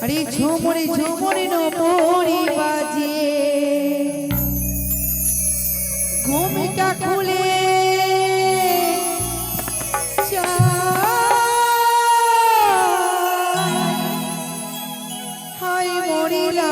আরে ঝুমুরি ঝুমুরি নপুরি বাজে ঘুমটা খুলে হাই মরিলা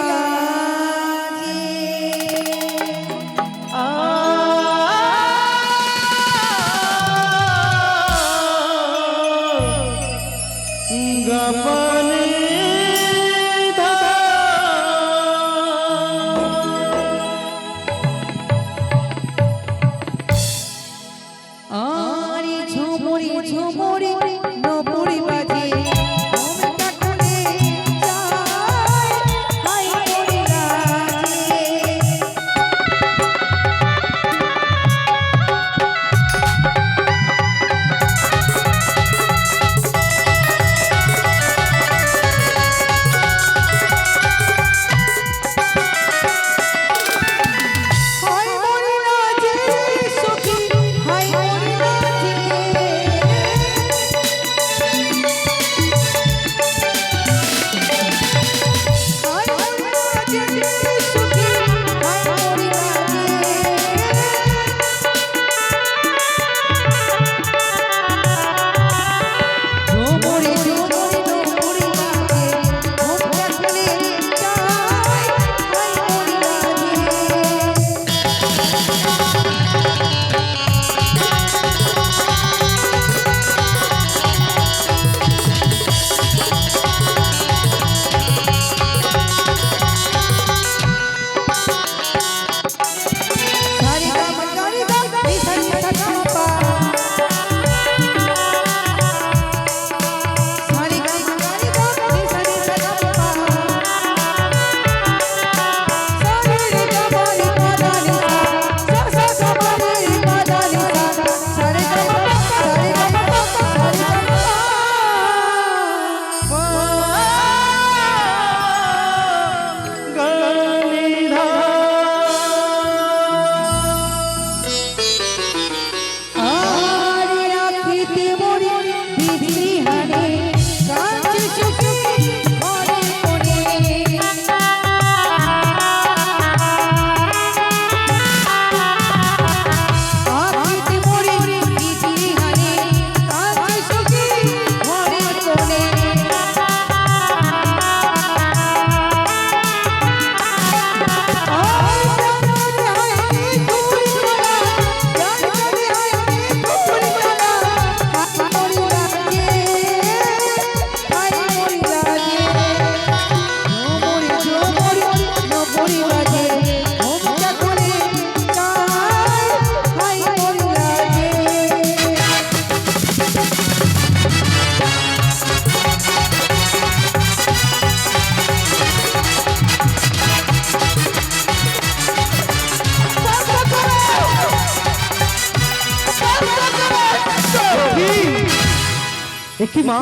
একই মা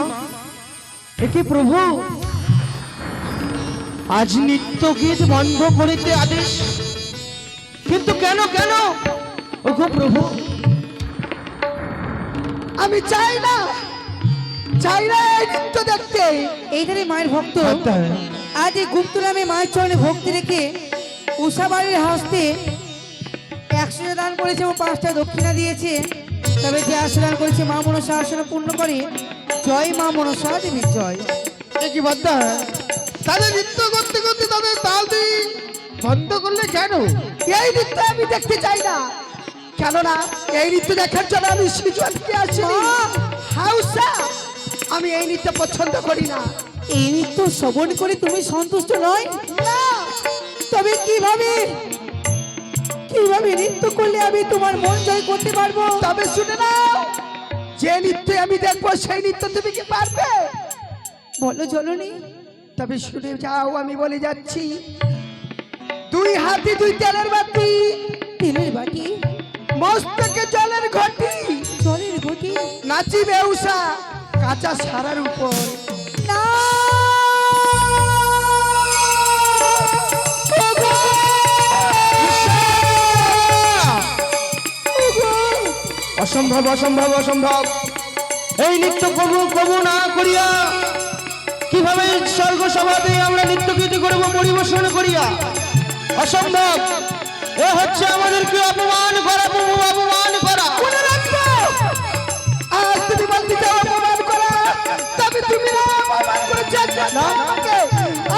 একই প্রভু আজ নিত্য গীত বন্ধ করিতে আদেশ, কিন্তু কেন কেন ওগো প্রভু? আমি চাই না এই নৃত্য দেখতে। এই ধারে মায়ের ভক্ত আজ এই গুপ্ত নামে মায়ের চরণে ভক্তি রেখে উষাবাড়ির হস্তে 100 দান করেছে ও 5টা দক্ষিণা দিয়েছে। তবে যে আশীর্বাদ করেছে মা মনসা আসনে পূর্ণ করে। জয় মা মনসা দেবীর জয়। কি বাদ্দা তাদের নৃত্য করতে করতে তাদের তাল দিয়ে বন্ধ করলে কেন? এই নৃত্য আমি দেখতে চাই না, কেননা এই নৃত্য দেখার জন্য আমি শিশুকে আসি হাউসা। আমি এই নৃত্য পছন্দ করি না। এই নৃত্য শ্রবণ করে তুমি সন্তুষ্ট নয়? না। তবে কিভাবে নৃত্য করলে আমি তোমার মন জয় করতে পারবো? তবে শুনে নাও, যে নৃত্য আমি দেখবো সেই নৃত্য তুমি কি পারবে? বলো জননী। তবে শুনে যাও, আমি বলে যাচ্ছি। 2 হাতে 2 তেলের বাটি, মস্তকে জলের ঘটি, নাচিবে উষা কাঁচা সারার উপর। না অসম্ভব অসম্ভব অসম্ভব। এই নৃত্য কবু কবু না করিয়া কিভাবে স্বর্গ সভাতে আমরা নৃত্য গীতি করবো পরিবেশন করিয়া? অসম্ভব। এ হচ্ছে আমাদেরকে অপমান করা, প্রভু, অপমান করা। মনে রাখবো, আজ তুমি বলতে চাও অপমান করা, তবে তুমি না অপমান করেছো না আমাকে,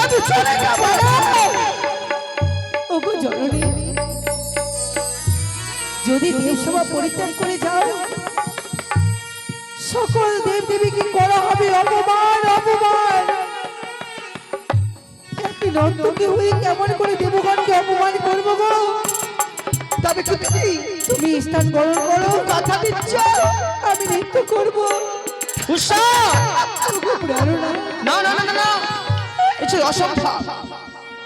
আমি চলে যাবো না। ওগো জননী, যদি দেবসভা পরিত্যাগ করে যাও, সকল দেব দেবীকে করা হবে অপমান, অপমান। একটি নর্তকী হয়ে কেমন করে দেবগণকে অপমান করবো গো? তবে তুমি স্থান গ্রহণ করো, কথা দিচ্ছ, আমি নৃত্য করবো। উষা, ওগো প্রাণনা, না না না না না, এটা অসম্ভব।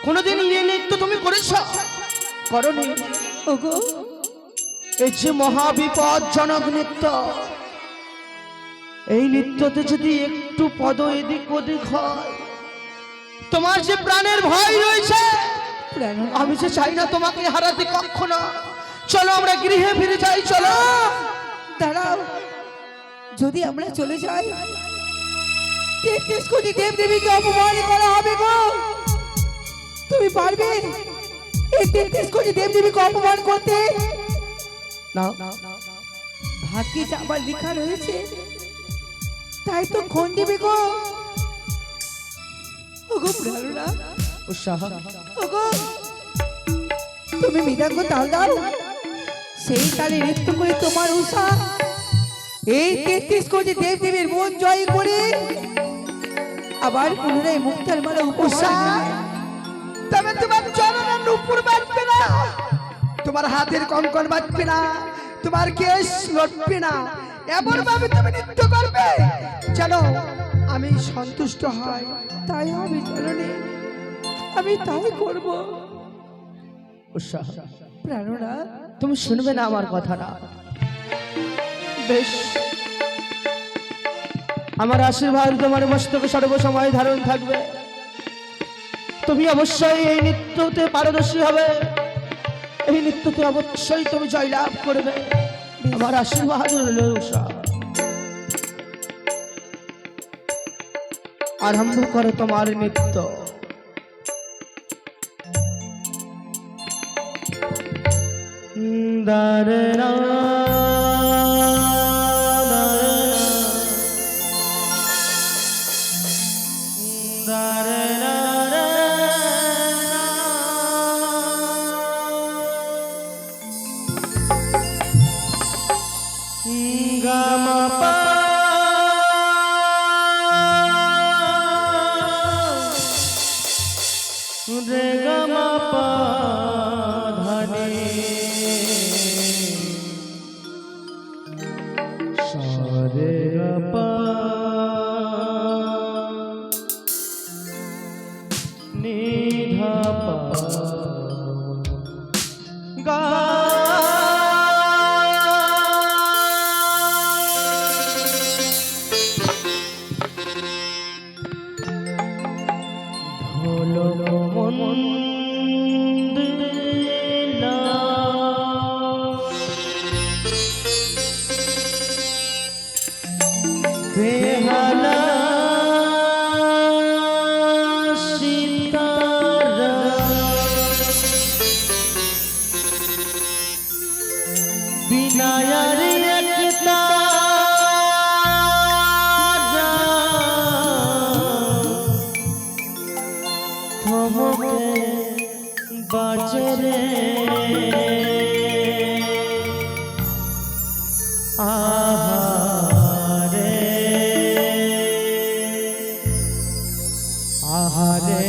কোনোদিন এই নৃত্য তুমি করেছ? করনি। ওগো এই যে মহাবিপজ্জনক নৃত্য, এই নৃত্যতে যদি একটু পদ এদিক ওদিক হয়, তোমার যে প্রাণের ভয় রয়েছে, প্রাণনা, আমি যে চাই না তোমাকে হারাতে কখনো। চলো আমরা গৃহে ফিরে যাই, চলো। দাঁড়াও, যদি আমরা চলে যাই 33 কোটি দেব দেবীকে অপমান করা হবে গো। তুমি পারবে এই 33 কোটি দেব দেবীকে অপমান করতে? না, ভাগ্যে যাবার লেখা রয়েছে, তাই তো খন্ডিবে গো। ওগো প্রাণনা, উৎসাহ, ওগো তুমি মৃদাঙ্গ তাল দাও, সেই তালে নৃত্য করে তোমার উষা এই 33 কোটি দেব দেবীর মন জয় করে আবার পুনরায় মুক্তার মালা উষা, উপসা। তবে তোমার চরণের নুপুর বাজবে না, তোমার হাতের কঙ্কন বাজবে না, তোমার কেশ লটবে না, এমন ভাবে তুমি নৃত্য করবে যেন আমি সন্তুষ্ট হই। তাই হবে জননী, আমি তাই করব। উৎসাহ, প্রাণনা, তুমি শুনবে না আমার কথাটা? বেশ, আমার আশীর্বাদ তোমার মস্তকে সর্বসময় ধারণ থাকবে। তুমি অবশ্যই এই নৃত্যতে পারদর্শী হবে, এই নৃত্যতে অবশ্যই তুমি জয়লাভ করবে। আমার আশীর্বাদ রইল উষা। আরম্ভ করো তোমার নৃত্য। দারেরা বেহালা সীতারা বিনায়ারি একটা থমকে বাজে রে আহারে আহারে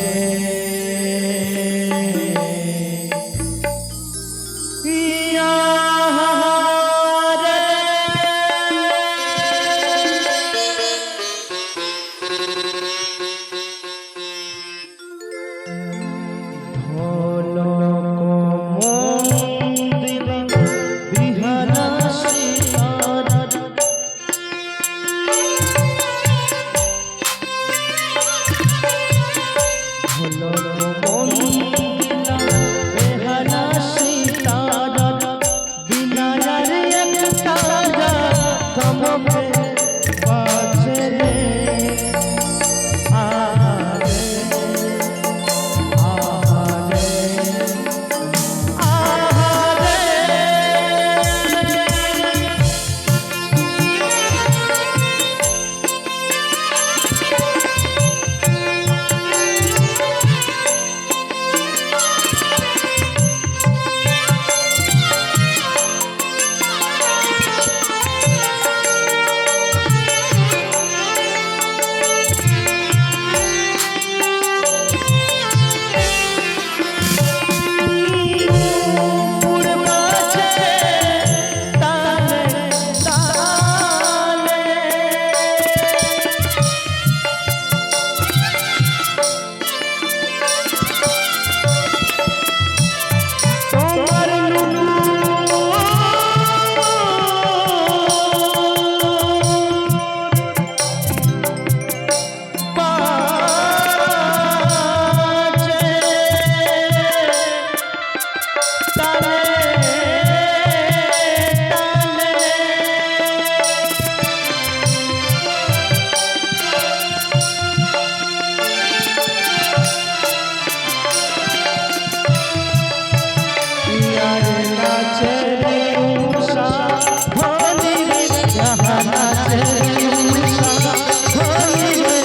Ah নাচে উষা ধনী রে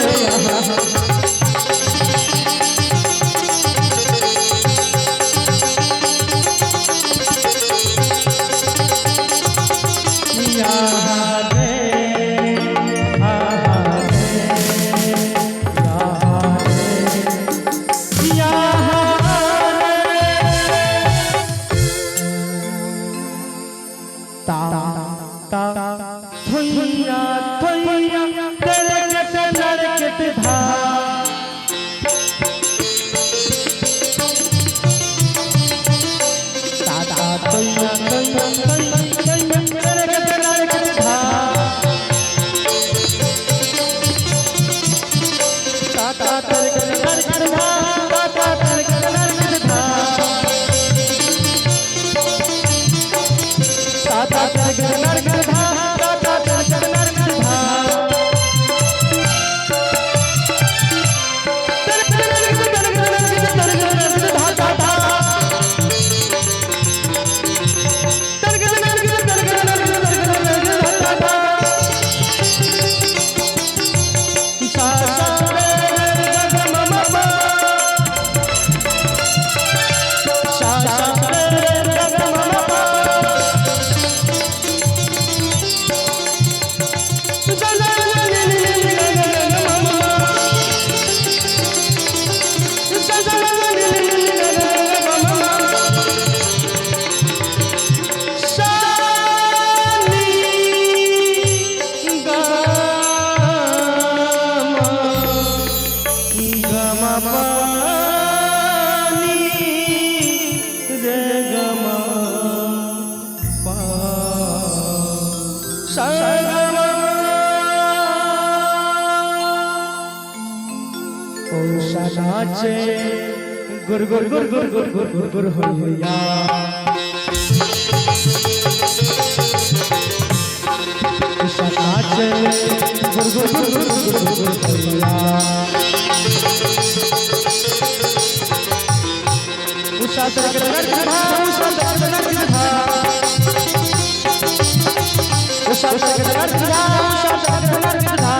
नाचे गुर गुर गुर गुर गुर गुर गुर गुर होया उषा नाचे गुर गुर गुर गुर गुर गुर होया उषा तरक धा उषा तरक धा उषा तरक धा उषा तरक धा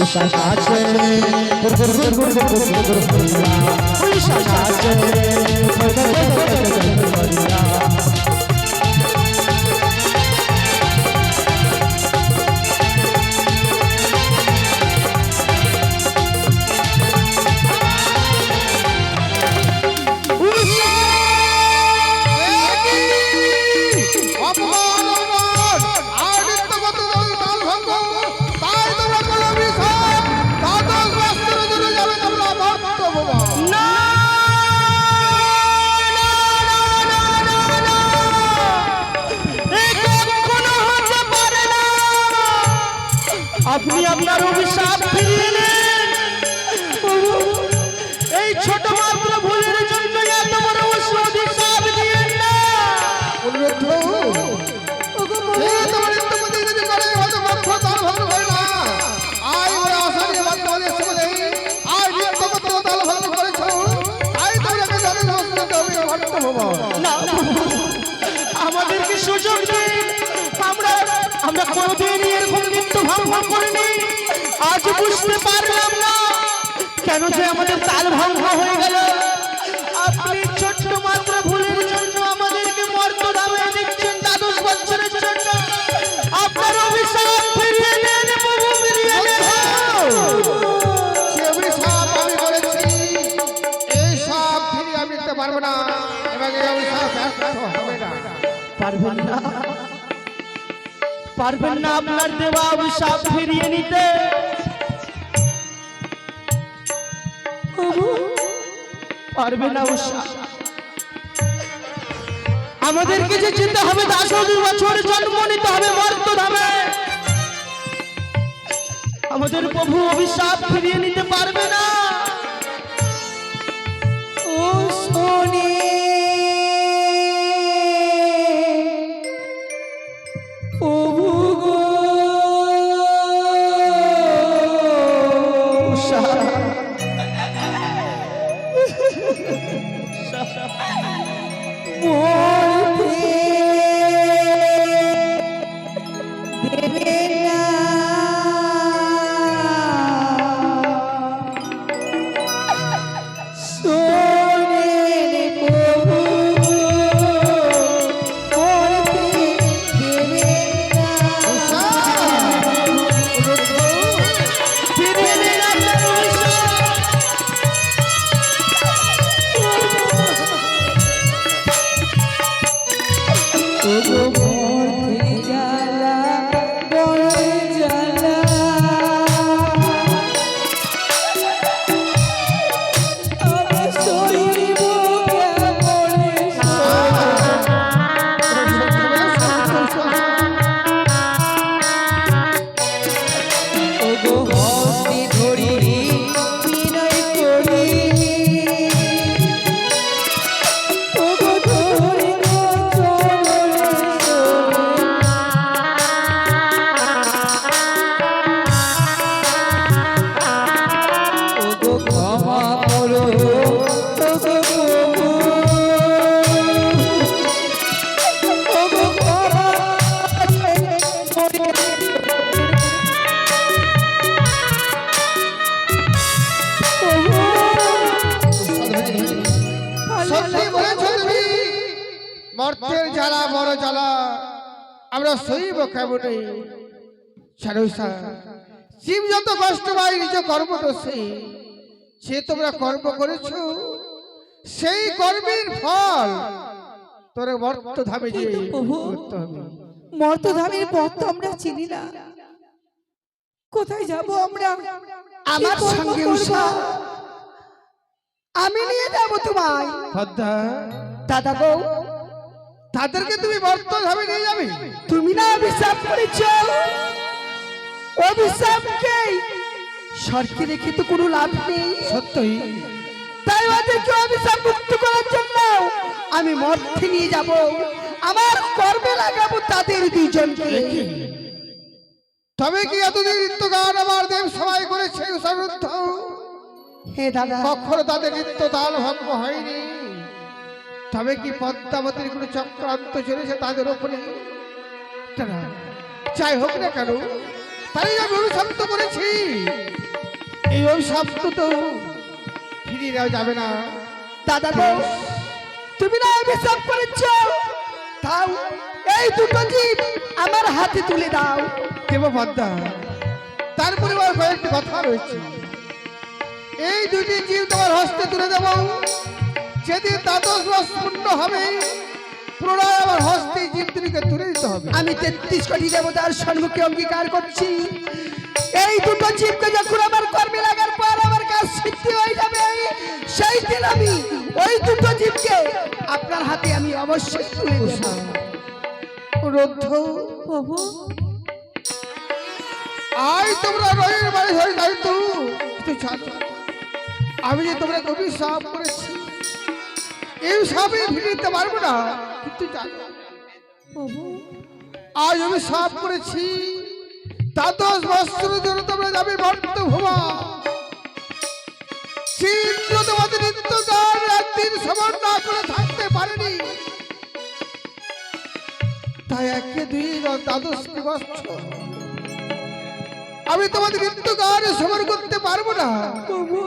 उषा नाचे गुर गुर गुर गुर गुर गुर गुर होया उषा नाचे गुर गुर गुर गुर गुर होया আপনি আপনার অভিশাপ ফিরিয়ে নেন এই ছোট মাত্র ভুলের জন্য এত বড় অভিশাপ দিয়েন না আমাদেরকে সুযোগ দিন আমরা কোনদিন এরকম মৃত্যু ভঙ্গ করিনি আজ বুঝতে পারলাম না কেন যে আমাদের তাল ভঙ্গ হয়ে গেল আপনি ছোট্ট মাত্র ভুলের জন্য আমাদেরকে মর্তধামে দিচ্ছেন দ্বাদশ বছরের জন্য আপনার অভিশাপ ফিরিয়ে নেন প্রভু ফিরিয়ে নেন সে অভিশাপ আমি করেছি এই সব ফিরিয়ে আমি নিতে পারবো না এবং এই অভিশাপ হবে না পারবেন না পারবেন না আপনার দেওয়া অভিশাপ ফিরিয়ে নিতে পারবে না উষা আমাদেরকে যে যেতে হবে 10 বছর জন্ম নিতে হবে মর্তধামে আমাদের প্রভু অভিশাপ ফিরিয়ে নিতে পারবে না ও সোনি প্রভু গো উষা মরতে মর্তের জ্বালা বড় জ্বালা আমরা সইব কেমনে। সারসা শিব যত কষ্ট পায় নিজ কর্ম দোষে, সে তোমরা কর্ম করেছো, সেই কর্মের ফল তোর মর্ত ধামে যে কিন্তু প্রভু, করতে হবে। মর্তধামের পথ তো আমরা চিনি না, কোথায় যাব আমরা? আমার কি কর্ম সঙ্গে করব? উষা, আমি নিয়ে যাব তোমায়। পদ্মা, দাদা গো, তাদেরকে তুমি মর্ত ধামে নিয়ে যাবে? তুমি না অভিশাপ করেছ, অভিশাপকে সরকে রেখে তো কোনো লাভ নেই। সত্যই তাই ওদেরকে অভিশাপ মুক্ত করার জন্য আমি মর্তে নিয়ে যাব, আমার কর্মে লাগাবো তাদের দুইজনকে। তবে কি এতদিন নৃত্যগান আমার দেব সবাই করেছে উষারুদ্ধ? হে দাদা, কখনো তাদের নৃত্য তাল ভঙ্গ হয়নি। তবে কি পদ্মাবতীর কোনো চক্রান্ত চলেছে তাদের উপরে? না, যাই হোক না কেন, তাই আমি অভিশাপ করেছি। এই অভিশাপ তো ফিরিয়ে দেওয়া যাবে না। দাদা গো, তুমি না অভিশাপ করেছ, তাও এই দুটো জীব আমার হাতে তুলে দাও। দেব পদ্মা, তারপরে আমার কয়েকটি কথা রয়েছে। এই দুটি জীব তোমার হস্তে তুলে দেব। যেদিন দ্বাদশ মাস পূর্ণ হবে, পুনরায় আমার হস্তে জীব দুটিকে তুলে দিতে হবে। আমি 33 কোটি দেবতার সম্মুখে অঙ্গীকার করছি, এই দুটো জীবকে যখন আমার কর্মে লাগার পর আমার কাজ সিদ্ধি হয়ে যাবে, সেই দিন আমি ওই দুটো জীবকে আপনার হাতে আমি অবশ্যই তুলে দেব। রুদ্ধ, প্রভু, আজ তোমরা রয়ের বাড়ি হয়ে যাই তো একটু ছাড়ো। আমি যে তোমরা অভিশাপ করেছি, এই সবই ফিরিতে পারবো না, কিন্তু জানো প্রভু, আজ আমি সাপ করেছি, দ্বাদশ বৎসরের জন্য তোমরা যাবে মর্তভূমা। শীঘ্র তোমাদের নিত্যগান একদিন সমান না করে থাকতে পারেনি, তাই একে দুই দ্বাদশটি বৎসর আমি তোমাদের নিত্যগান সমান করতে পারবো না। প্রভু,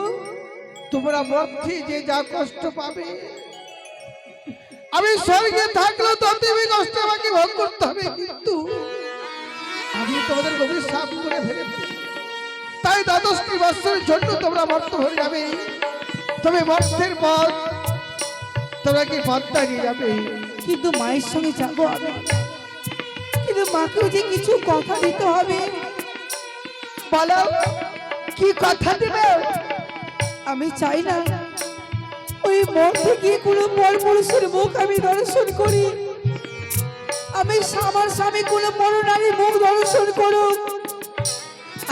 তোমরা মধ্যে যে যা কষ্ট পাবে, আমি স্বর্গে থাকলেও ততই কষ্ট আমাকে ভোগ করতে হবে, কিন্তু আমি তোমাদের গভীর সাপ করে ফেলেছি। তাই দ্বাদশটি বৎসরের জন্য তোমরা মর্ত হয়ে যাবে। তবে মর্তের পথ তোমরা কি পদ্মা নিয়ে যাবে? কিন্তু মায়ের সঙ্গে যাবো আমি, কিন্তু মাকেও যে কিছু কথা দিতে হবে। বলো, কি কথা দেবে? আমি চাই না ওই মঠ থেকে কোনো পরপুরুষের মুখ আমি দর্শন করি। আমি আমার স্বামী কোনো বড় নারীর মুখ দর্শন করুক।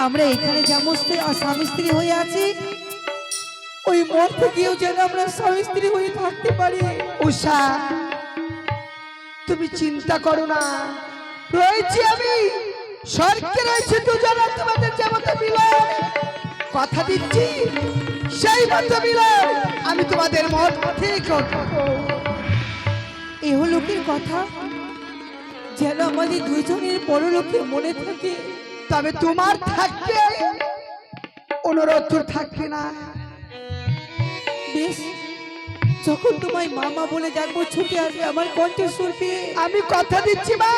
আমরা এখানে যেমন স্বামী স্ত্রী হয়ে আছি, ওই মঠ থেকেও যেন আমরা স্বামী স্ত্রী হয়ে থাকতে পারি। উষা, তুমি চিন্তা করো না, রয়েছি আমি, স্বর্গে রয়েছে দুজনে তোমাদের যেমন মিলন। কথা দিচ্ছি, সেই মতো মিলন আমি তোমাদের মধ্যে করবো। এহ লোকের কথা যেন আমাদের দুইজনের পরলোকে মনে থাকে। তবে তোমার থাকবে, অনুরোধ থাকবে না। বেশ, যখন তোমায় মামা বলে ডাকবো ছুটে আসবে আমার কণ্ঠস্বর পেয়ে। আমি কথা দিচ্ছি মা,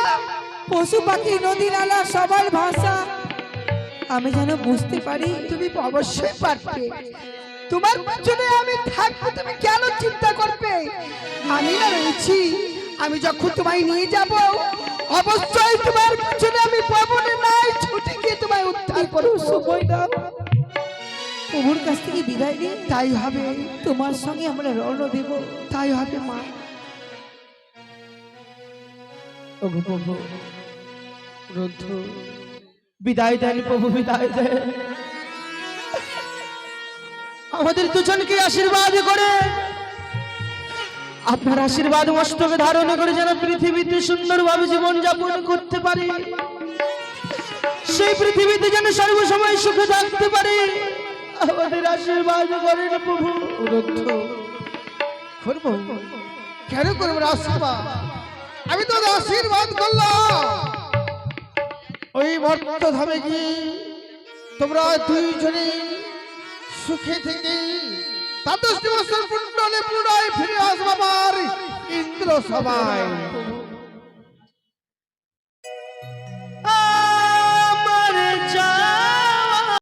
পশু পাখি নদী নালা সবার ভাষা আমি যেন বুঝতে পারি। তুমি অবশ্যই পারবে, তোমার পিছনে আমি থাকবো, তুমি কেন চিন্তা করবে? আমি না রয়েছি, আমি যখন তোমায় নিয়ে যাব অবশ্যই তোমার পিছনে আমি পবনে নাই ছুটে গিয়ে তোমায় উদ্ধার করবো। সময় দাও, প্রভুর কাছ থেকে বিদায় নিয়ে তাই হবে, তোমার সঙ্গে আমরা রওনা দেব। তাই হবে মা। ওগো প্রভু, রুদ্ধ বিদায় দেন প্রভু, বিদায় দেন, আমাদের দুজনকে আশীর্বাদ করে, আপনার আশীর্বাদ মস্তকে ধারণ করে যেন পৃথিবীতে সুন্দরভাবে জীবন যাপন করতে পারি, সেই পৃথিবীতে যেন সর্বসময় সুখে থাকতে পারি, আমাদের আশীর্বাদ করেন প্রভু। রুদ্ধ, করবো কেন করবো না আশীর্বাদ? আমি তোমাদের আশীর্বাদ করলাম। ওই মর্ত ধামে গিয়ে তোমরা দুইজনে সুখে থেকে দ্বাদশটি বছর পূর্ণ হলে পুনরায় ফিরে আসবো আমার ইন্দ্র সবাই